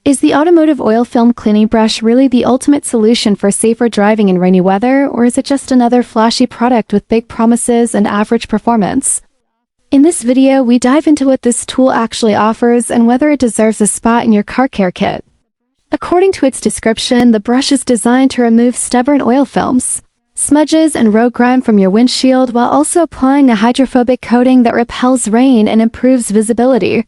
Is the automotive oil film cleaning brush really the ultimate solution for safer driving in rainy weather, or is it just another flashy product with big promises and average performance? In this video, we dive into what this tool actually offers and whether it deserves a spot in your car care kit. According to its description, the brush is designed to remove stubborn oil films, smudges, and road grime from your windshield while also applying a hydrophobic coating that repels rain and improves visibility.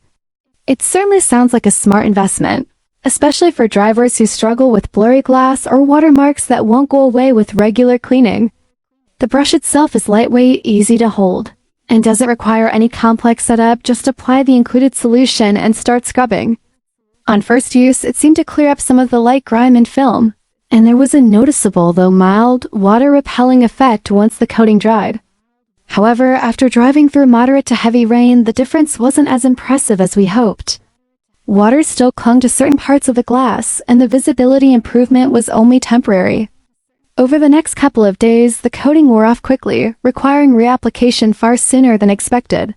It certainly sounds like a smart investment, especially for drivers who struggle with blurry glass or watermarks that won't go away with regular cleaning. The brush itself is lightweight, easy to hold, and doesn't require any complex setup. Just apply the included solution and start scrubbing. On first use, it seemed to clear up some of the light grime and film, and there was a noticeable, though mild, water-repelling effect once the coating dried. However, after driving through moderate to heavy rain, the difference wasn't as impressive as we hoped. Water still clung to certain parts of the glass, and the visibility improvement was only temporary. Over the next couple of days, the coating wore off quickly, requiring reapplication far sooner than expected.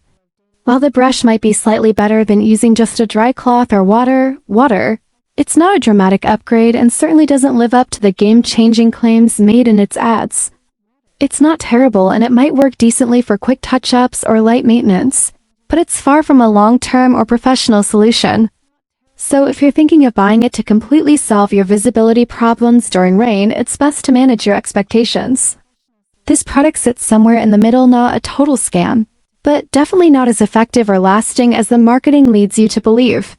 While the brush might be slightly better than using just a dry cloth or water, it's not a dramatic upgrade and certainly doesn't live up to the game-changing claims made in its ads. It's not terrible, and it might work decently for quick touch-ups or light maintenance, but it's far from a long-term or professional solution. So if you're thinking of buying it to completely solve your visibility problems during rain, it's best to manage your expectations. This product sits somewhere in the middle, not a total scam, but definitely not as effective or lasting as the marketing leads you to believe.